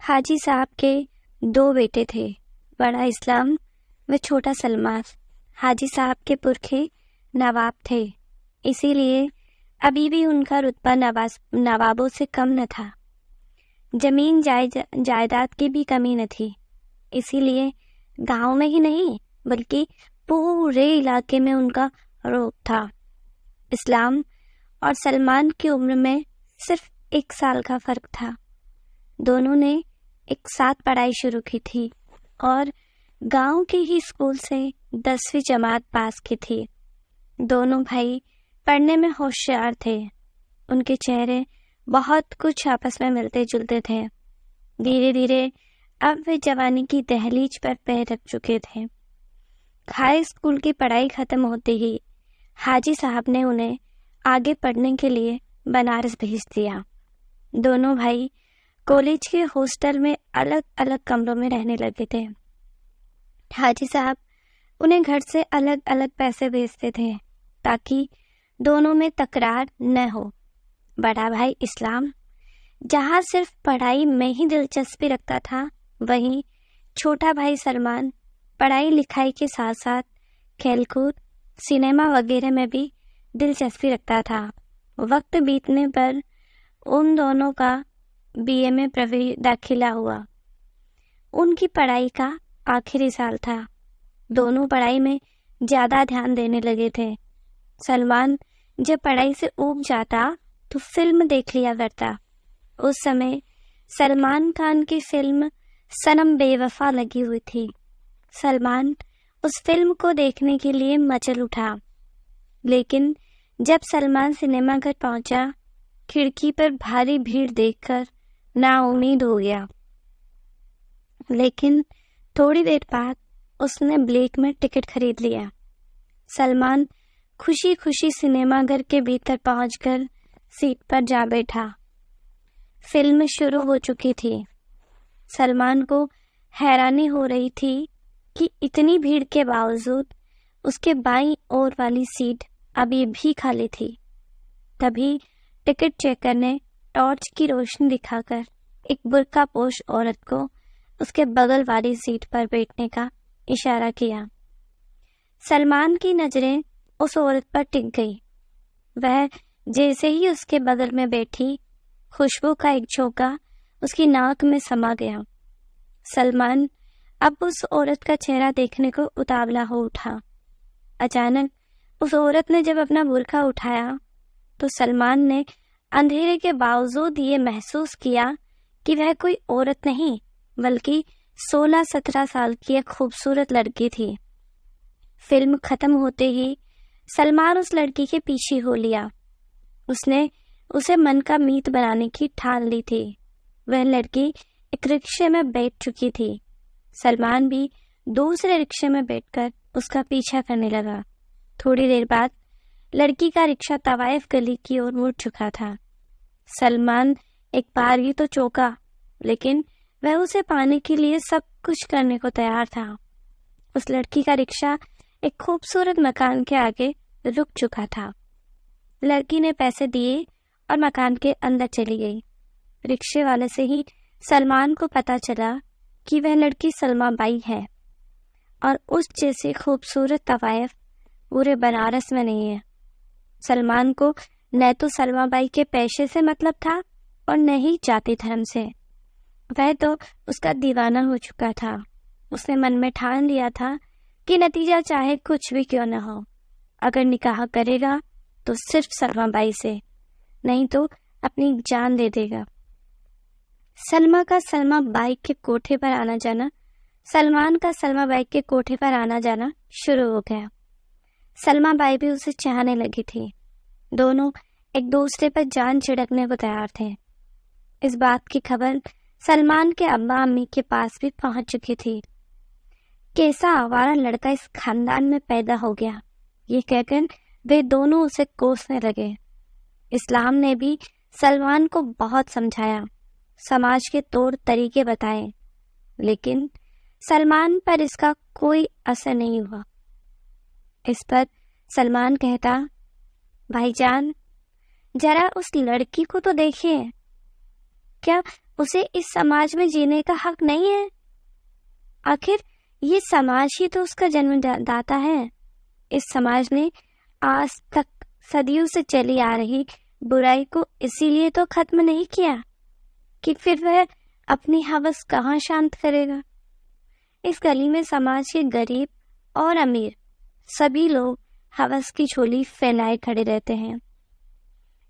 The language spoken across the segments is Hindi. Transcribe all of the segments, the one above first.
हाजी साहब के 2 बेटे थे, बड़ा इस्लाम व छोटा सलमान। हाजी साहब के पुरखे नवाब थे, इसीलिए अभी भी उनका रुतबा नवाबों से कम न था। जमीन जायदाद की भी कमी न थी, इसीलिए गांव में ही नहीं बल्कि पूरे इलाके में उनका रौब था। इस्लाम और सलमान की उम्र में सिर्फ 1 साल का फर्क था। दोनों ने एक साथ पढ़ाई शुरू की थी और गांव के ही स्कूल से 10वीं जमात पास की थी। दोनों भाई पढ़ने में होशियार थे। उनके चेहरे बहुत कुछ आपस में मिलते जुलते थे। धीरे धीरे अब वे जवानी की दहलीज पर पैर रख चुके थे। हाई स्कूल की पढ़ाई खत्म होते ही हाजी साहब ने उन्हें आगे पढ़ने के लिए बनारस भेज दिया। दोनों भाई कॉलेज के हॉस्टल में अलग अलग कमरों में रहने लगे थे। हाजी साहब उन्हें घर से अलग अलग पैसे भेजते थे ताकि दोनों में तकरार न हो। बड़ा भाई इस्लाम जहाँ सिर्फ पढ़ाई में ही दिलचस्पी रखता था, वहीं छोटा भाई सलमान पढ़ाई लिखाई के साथ साथ खेलकूद, सिनेमा वगैरह में भी दिलचस्पी रखता था। वक्त बीतने पर उन दोनों का बीए में दाखिला हुआ। उनकी पढ़ाई का आखिरी साल था। दोनों पढ़ाई में ज़्यादा ध्यान देने लगे थे। सलमान जब पढ़ाई से ऊब जाता तो फिल्म देख लिया करता। उस समय सलमान खान की फिल्म सनम बेवफा लगी हुई थी। सलमान उस फिल्म को देखने के लिए मचल उठा, लेकिन जब सलमान सिनेमा घर पहुंचा, खिड़की पर भारी भीड़ देखकर नाउम्मीद हो गया। लेकिन थोड़ी देर बाद उसने ब्लैक में टिकट खरीद लिया। सलमान खुशी खुशी सिनेमा घर के भीतर पहुंचकर सीट पर जा बैठा। फिल्म शुरू हो चुकी थी। सलमान को हैरानी हो रही थी कि इतनी भीड़ के बावजूद उसके बाईं ओर वाली सीट अभी भी खाली थी। तभी टिकट चेकर ने टॉर्च की रोशनी दिखाकर एक बुर्का पोश औरत को उसके बगल वाली सीट पर बैठने का इशारा किया। सलमान की नजरें उस औरत पर टिक गई। वह जैसे ही उसके बगल में बैठी, खुशबू का एक झोंका उसकी नाक में समा गया। सलमान अब उस औरत का चेहरा देखने को उतावला हो उठा। अचानक उस औरत ने जब अपना बुर्का उठाया तो सलमान ने अंधेरे के बावजूद ये महसूस किया कि वह कोई औरत नहीं बल्कि 16-17 साल की एक खूबसूरत लड़की थी। फिल्म खत्म होते ही सलमान उस लड़की के पीछे हो लिया। उसने उसे मन का मीत बनाने की ठान ली थी। वह लड़की एक रिक्शे में बैठ चुकी थी। सलमान भी दूसरे रिक्शे में बैठकर उसका पीछा करने लगा। थोड़ी देर बाद लड़की का रिक्शा तवाइफ गली की ओर मुड़ चुका था। सलमान एक बार ही तो चौंका, लेकिन वह उसे पाने के लिए सब कुछ करने को तैयार था। उस लड़की का रिक्शा एक खूबसूरत मकान के आगे रुक चुका था। लड़की ने पैसे दिए और मकान के अंदर चली गई। रिक्शे वाले से ही सलमान को पता चला कि वह लड़की सलमा बाई है और उस जैसी खूबसूरत तवाइफ पूरे बनारस में नहीं है। सलमान को न तो सलमा बाई के पेशे से मतलब था और न ही जाति धर्म से। वह तो उसका दीवाना हो चुका था। उसने मन में ठान लिया था कि नतीजा चाहे कुछ भी क्यों न हो, अगर निकाह करेगा तो सिर्फ सलमा बाई से, नहीं तो अपनी जान दे देगा। सलमा का सलमा बाई के कोठे पर आना जाना, सलमान का सलमा बाई के कोठे पर आना जाना शुरू हो गया। सलमा बाई भी उसे चाहने लगी थी। दोनों एक दूसरे पर जान छिड़कने को तैयार थे। इस बात की खबर सलमान के अब्बा अम्मी के पास भी पहुंच चुकी थी। कैसा आवारा लड़का इस खानदान में पैदा हो गया, ये कहकर वे दोनों उसे कोसने लगे। इस्लाम ने भी सलमान को बहुत समझाया, समाज के तौर तरीके बताए, लेकिन सलमान पर इसका कोई असर नहीं हुआ। इस पर सलमान कहता, भाईजान जरा उस लड़की को तो देखिए, क्या उसे इस समाज में जीने का हक नहीं है? आखिर ये समाज ही तो उसका जन्मदाता है। इस समाज ने आज तक सदियों से चली आ रही बुराई को इसीलिए तो खत्म नहीं किया कि फिर वह अपनी हवस कहाँ शांत करेगा। इस गली में समाज के गरीब और अमीर सभी लोग हवस की झोली फैलाए खड़े रहते हैं।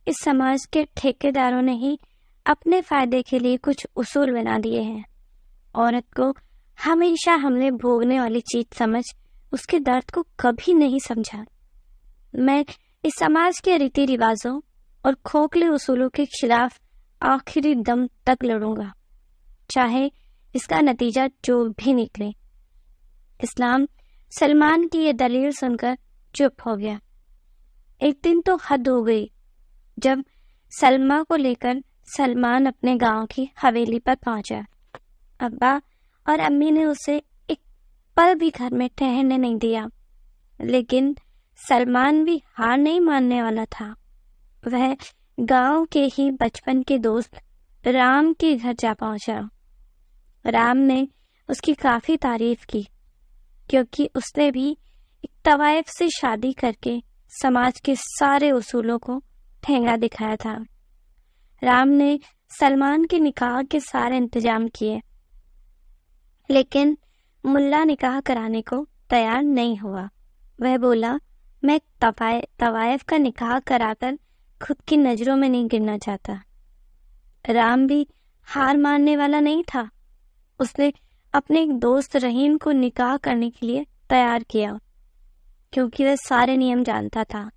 इस समाज के ठेकेदारों ने ही अपने फायदे के लिए कुछ उसूल बना दिए हैं। औरत को हमेशा हमने भोगने वाली चीज समझ उसके दर्द को कभी नहीं समझा। मैं इस समाज के रीति रिवाजों और खोखले उसूलों के खिलाफ आखिरी दम तक लड़ूंगा, चाहे इसका नतीजा जो भी निकले। इस्लाम सलमान की ये दलील सुनकर चुप हो गया। एक दिन तो हद हो गई जब सलमा को लेकर सलमान अपने गांव की हवेली पर पहुंचा। अब्बा और अम्मी ने उसे एक पल भी घर में ठहरने नहीं दिया, लेकिन सलमान भी हार नहीं मानने वाला था। वह गांव के ही बचपन के दोस्त राम के घर जा पहुंचा। राम ने उसकी काफी तारीफ की, क्योंकि उसने भी एक तवाइफ से शादी करके समाज के सारे उसूलों को ठेंगा दिखाया था। राम ने सलमान के निकाह के सारे इंतजाम किए, लेकिन मुल्ला निकाह कराने को तैयार नहीं हुआ। वह बोला, मैं तवाइफ का निकाह कराकर खुद की नजरों में नहीं गिरना चाहता। राम भी हार मानने वाला नहीं था। उसने अपने एक दोस्त रहीम को निकाह करने के लिए तैयार किया, क्योंकि वह सारे नियम जानता था।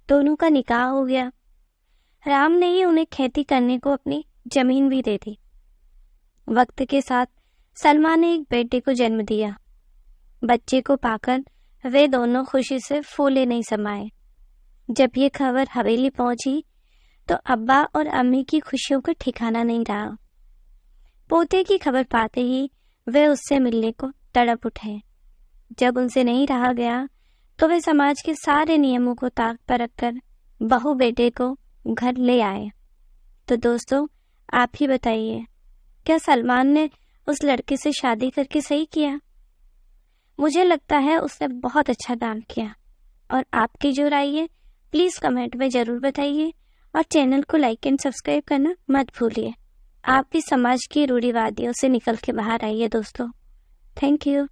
दोनों का निकाह हो गया। राम ने ही उन्हें खेती करने को अपनी जमीन भी दे दी। वक्त के साथ सलमा ने एक बेटे को जन्म दिया। बच्चे को पाकर वे दोनों खुशी से फूले नहीं समाये। जब ये खबर हवेली पहुंची तो अब्बा और अम्मी की खुशियों का ठिकाना नहीं रहा। पोते की खबर पाते ही वे उससे मिलने को तड़प उठे। जब उनसे नहीं रहा गया तो वे समाज के सारे नियमों को ताक पर रखकर बहू बेटे को घर ले आए। तो दोस्तों, आप ही बताइए, क्या सलमान ने उस लड़के से शादी करके सही किया? मुझे लगता है उसने बहुत अच्छा काम किया। और आपकी जो राय है प्लीज़ कमेंट में ज़रूर बताइए, और चैनल को लाइक एंड सब्सक्राइब करना मत भूलिए। आप भी समाज की रूढ़िवादियों से निकल के बाहर आइए दोस्तों। Thank you.